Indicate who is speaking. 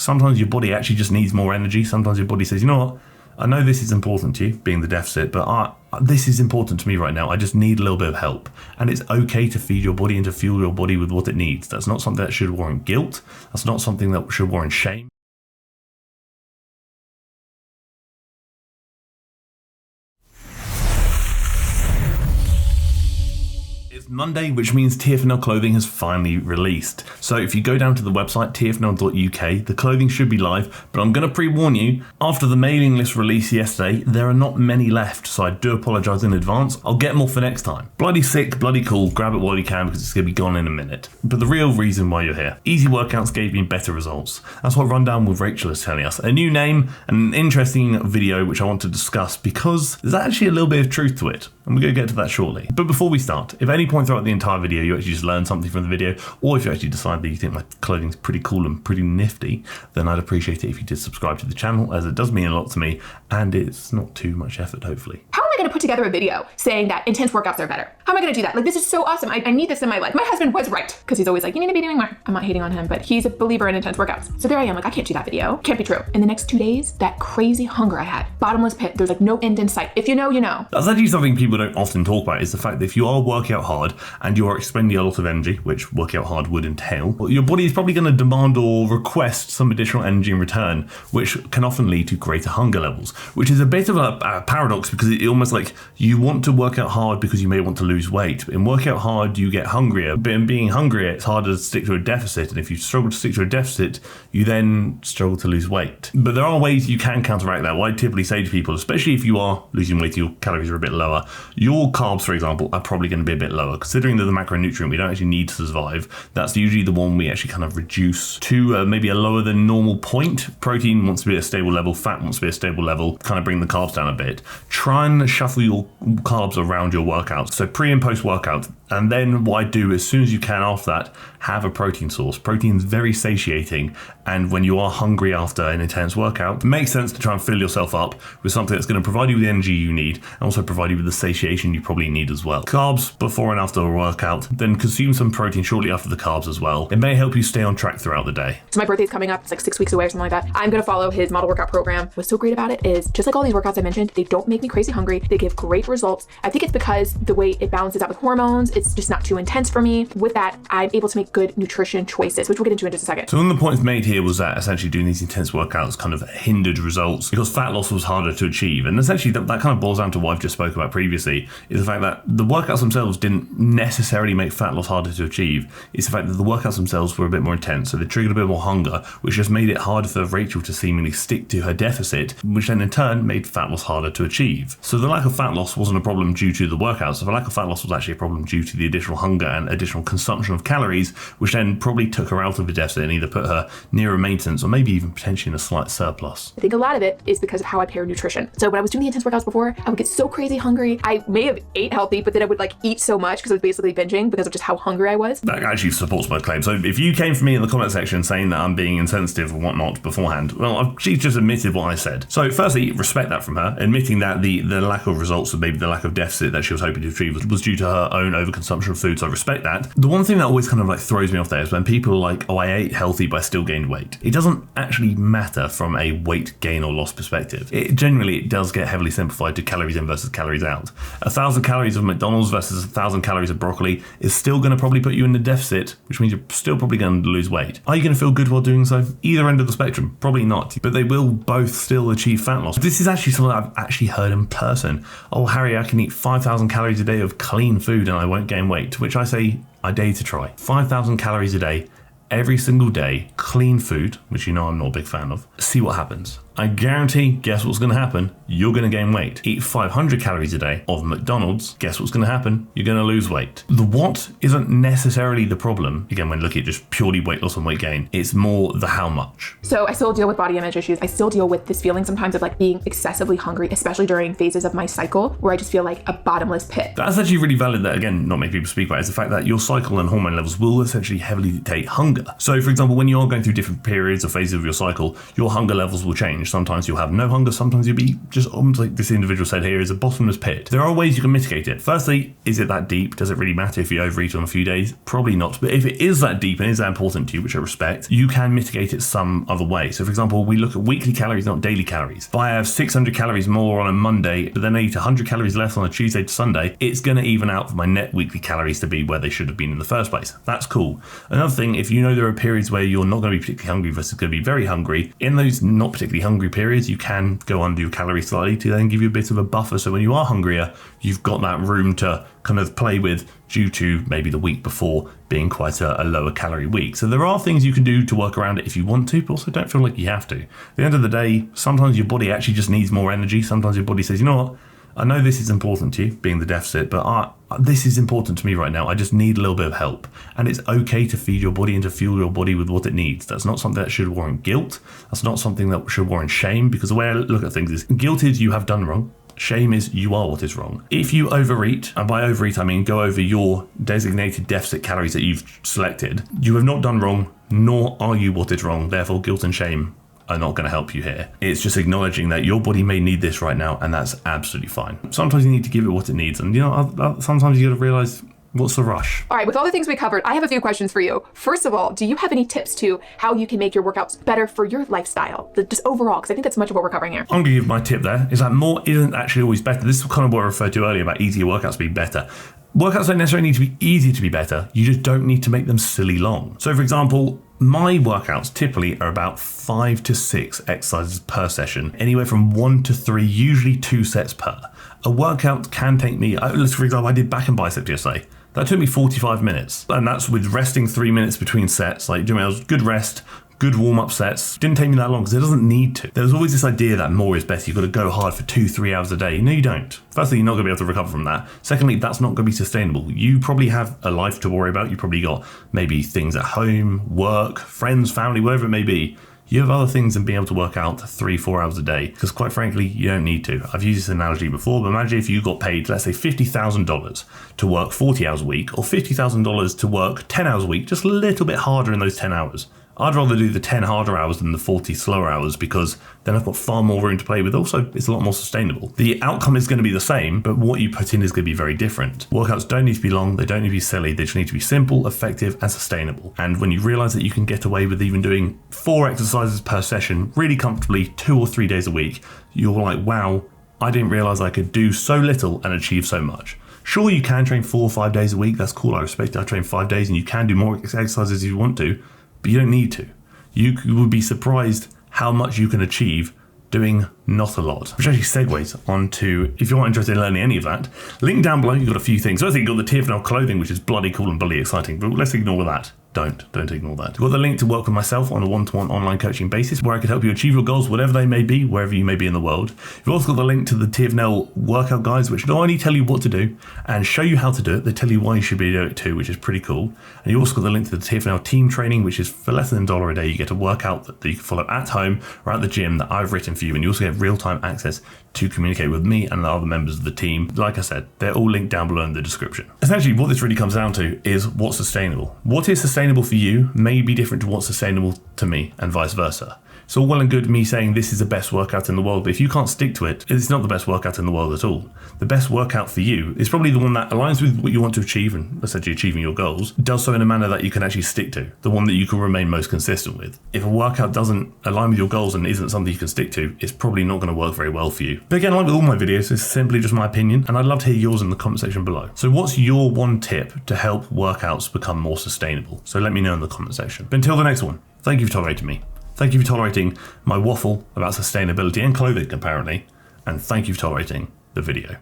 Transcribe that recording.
Speaker 1: Sometimes your body actually just needs more energy. Sometimes your body says, you know what? I know this is important to you, being the deficit, but this is important to me right now. I just need a little bit of help. And it's okay to feed your body and to fuel your body with what it needs. That's not something that should warrant guilt. That's not something that should warrant shame. It's Monday, which means TFNL clothing has finally released. So if you go down to the website tfnl.uk, the clothing should be live, but I'm going to pre-warn you, after the mailing list release yesterday, there are not many left, so I do apologise in advance. I'll get more for next time. Bloody sick, bloody cool, grab it while you can because it's going to be gone in a minute. But the real reason why you're here, easy workouts gave me better results. That's what Rundown with Rachel is telling us. A new name and an interesting video which I want to discuss because there's actually a little bit of truth to it. And we're going to get to that shortly. But before we start, if at any point throughout the entire video you actually just learn something from the video, or if you actually decide that you think my clothing's pretty cool and pretty nifty, then I'd appreciate it if you did subscribe to the channel, as it does mean a lot to me, and it's not too much effort, hopefully.
Speaker 2: How am I going to put together a video saying that intense workouts are better? How am I going to do that? Like, this is so awesome. I need this in my life. My husband was right, because he's always like, you need to be doing more. I'm not hating on him, but he's a believer in intense workouts. So there I am, like, I can't do that video. Can't be true. In the next 2 days, that crazy hunger I had, bottomless pit, there's like no end in sight. If you know, you know.
Speaker 1: That's actually something people don't often talk about, is the fact that if you are working out hard and you are expending a lot of energy, which working out hard would entail, your body is probably going to demand or request some additional energy in return, which can often lead to greater hunger levels, which is a bit of a paradox, because it almost like you want to work out hard because you may want to lose weight. In working out hard, you get hungrier, but in being hungrier, it's harder to stick to a deficit, and if you struggle to stick to a deficit, you then struggle to lose weight. But there are ways you can counteract that. What I typically say to people, especially if you are losing weight, your calories are a bit lower, your carbs, for example, are probably going to be a bit lower, considering that the macronutrient we don't actually need to survive. That's usually the one we actually kind of reduce to maybe a lower than normal point. Protein wants to be at a stable level, fat wants to be at a stable level, kind of bring the carbs down a bit. Try and shuffle your carbs around your workouts, so pre and post workout. And then what I do, as soon as you can after that, have a protein source. Protein is very satiating, and when you are hungry after an intense workout, it makes sense to try and fill yourself up with something that's going to provide you with the energy you need, and also provide you with the satiation you probably need as well. Carbs before and after a workout, then consume some protein shortly after the carbs as well. It may help you stay on track throughout the day.
Speaker 2: So my birthday's coming up, it's like 6 weeks away or something like that. I'm going to follow his model workout program. What's so great about it is, just like all these workouts I mentioned, they don't make me crazy hungry. They give great results. I think it's because the way it balances out with hormones, it's just not too intense for me. With that, I'm able to make good nutrition choices, which we'll get into in just a second.
Speaker 1: So one of the points made here was that essentially doing these intense workouts kind of hindered results because fat loss was harder to achieve. And essentially that kind of boils down to what I've just spoke about previously, is the fact that the workouts themselves didn't necessarily make fat loss harder to achieve. It's the fact that the workouts themselves were a bit more intense, so they triggered a bit more hunger, which just made it harder for Rachel to seemingly stick to her deficit, which then in turn made fat loss harder to achieve. So the lack of fat loss wasn't a problem due to the workouts, so the lack of fat loss was actually a problem due to the additional hunger and additional consumption of calories, which then probably took her out of a deficit and either put her near a maintenance or maybe even potentially in a slight surplus.
Speaker 2: I think a lot of it is because of how I pair nutrition. So when I was doing the intense workouts before, I would get so crazy hungry. I may have ate healthy, but then I would like eat so much because I was basically binging because of just how hungry I was.
Speaker 1: That actually supports my claim. So if you came for me in the comment section saying that I'm being insensitive or whatnot beforehand, well, she's just admitted what I said. So firstly, respect that from her, admitting that the lack of results or maybe the lack of deficit that she was hoping to achieve was due to her own overconsumption of food. So I respect that. The one thing that always kind of like throws me off there is when people are like, oh, I ate healthy but I still gained weight. It doesn't actually matter from a weight gain or loss perspective. It does get heavily simplified to calories in versus calories out. 1,000 calories of McDonald's versus 1,000 calories of broccoli is still going to probably put you in the deficit, which means you're still probably going to lose weight. Are you going to feel good while doing so? Either end of the spectrum, probably not, but they will both still achieve fat loss. This is actually something I've actually heard in person. Oh, Harry, I can eat 5,000 calories a day of clean food and I won't gain weight, to which I say, I dare you to try. 5,000 calories a day, every single day, clean food, which you know I'm not a big fan of. See what happens. I guarantee, guess what's going to happen? You're going to gain weight. Eat 500 calories a day of McDonald's, guess what's going to happen? You're going to lose weight. The what isn't necessarily the problem, again, when looking at just purely weight loss and weight gain, it's more the how much.
Speaker 2: So I still deal with body image issues. I still deal with this feeling sometimes of like being excessively hungry, especially during phases of my cycle where I just feel like a bottomless pit.
Speaker 1: That's actually really valid that, again, not many people speak about, is the fact that your cycle and hormone levels will essentially heavily dictate hunger. So for example, when you are going through different periods or phases of your cycle, your hunger levels will change. range. Sometimes you'll have no hunger, sometimes you'll be just almost like this individual said here, is a bottomless pit. There are ways you can mitigate it. Firstly, is it that deep? Does it really matter if you overeat on a few days? Probably not. But if it is that deep and is that important to you, which I respect, you can mitigate it some other way. So for example, we look at weekly calories, not daily calories. If I have 600 calories more on a Monday, but then I eat 100 calories less on a Tuesday to Sunday, it's going to even out for my net weekly calories to be where they should have been in the first place. That's cool. Another thing, if you know there are periods where you're not going to be particularly hungry versus going to be very hungry, in those not particularly hungry periods, you can go under your calories slightly to then give you a bit of a buffer. So when you are hungrier, you've got that room to kind of play with due to maybe the week before being quite a lower calorie week. So there are things you can do to work around it if you want to, but also don't feel like you have to. At the end of the day, sometimes your body actually just needs more energy. Sometimes your body says, you know what, I know this is important to you, being the deficit, but this is important to me right now. I just need a little bit of help. And it's okay to feed your body and to fuel your body with what it needs. That's not something that should warrant guilt. That's not something that should warrant shame, because the way I look at things is guilt is you have done wrong. Shame is you are what is wrong. If you overeat, and by overeat I mean go over your designated deficit calories that you've selected, you have not done wrong, nor are you what is wrong. Therefore, guilt and shame are not going to help you here. It's just acknowledging that your body may need this right now, and that's absolutely fine. Sometimes you need to give it what it needs, and sometimes you got to realize, what's the rush?
Speaker 2: All right, with all the things we covered, I have a few questions for you. First of all, do you have any tips to how you can make your workouts better for your lifestyle, just overall? Because I think that's much of what we're covering here.
Speaker 1: I'm going to give my tip there, is that more isn't actually always better. This is kind of what I referred to earlier about easier workouts being better. Workouts don't necessarily need to be easy to be better. You just don't need to make them silly long. So for example, my workouts typically are about 5 to 6 exercises per session, anywhere from 1 to 3, usually 2 sets per. A workout can take me, for example, I did back and bicep yesterday. That took me 45 minutes, and that's with resting 3 minutes between sets, like doing a good rest, good warm-up sets. Didn't take me that long because it doesn't need to. There's always this idea that more is better. You've got to go hard for 2-3 hours a day. No, you don't. Firstly, you're not going to be able to recover from that. Secondly, that's not going to be sustainable. You probably have a life to worry about. You probably got maybe things at home, work, friends, family, whatever it may be. You have other things than being able to work out 3-4 hours a day, because quite frankly, you don't need to. I've used this analogy before, but imagine if you got paid, let's say $50,000 to work 40 hours a week, or $50,000 to work 10 hours a week, just a little bit harder in those 10 hours. I'd rather do the 10 harder hours than the 40 slower hours, because then I've got far more room to play with. Also, it's a lot more sustainable. The outcome is going to be the same, but what you put in is going to be very different. Workouts don't need to be long, they don't need to be silly, they just need to be simple, effective, and sustainable. And when you realize that you can get away with even doing 4 exercises per session really comfortably 2 or 3 days a week, you're like, wow, I didn't realize I could do so little and achieve so much. Sure, you can train 4 or 5 days a week, that's cool, I respect it. I train 5 days and you can do more exercises if you want to, but you don't need to. You would be surprised how much you can achieve doing not a lot. Which actually segues onto, if you're not interested in learning any of that, link down below, you've got a few things. Firstly, you've got the TFNL clothing, which is bloody cool and bloody exciting, but let's ignore that. Don't ignore that. We've got the link to work with myself on a one-to-one online coaching basis where I could help you achieve your goals, whatever they may be, wherever you may be in the world. You've also got the link to the TFNL workout guides, which not only tell you what to do and show you how to do it, they tell you why you should be doing it too, which is pretty cool. And you also got the link to the TFNL team training, which is for less than $1 a day. You get a workout that you can follow at home or at the gym that I've written for you. And you also get real-time access to communicate with me and the other members of the team. Like I said, they're all linked down below in the description. Essentially, what this really comes down to is what's sustainable. What is sustainable for you may be different to what's sustainable to me, and vice versa. It's all well and good me saying this is the best workout in the world, but if you can't stick to it, it's not the best workout in the world at all. The best workout for you is probably the one that aligns with what you want to achieve and essentially achieving your goals, does so in a manner that you can actually stick to, the one that you can remain most consistent with. If a workout doesn't align with your goals and isn't something you can stick to, it's probably not going to work very well for you. But again, like with all my videos, it's simply just my opinion, and I'd love to hear yours in the comment section below. So what's your one tip to help workouts become more sustainable? So let me know in the comment section. But until the next one, thank you for tolerating me. Thank you for tolerating my waffle about sustainability and clothing, apparently. And thank you for tolerating the video.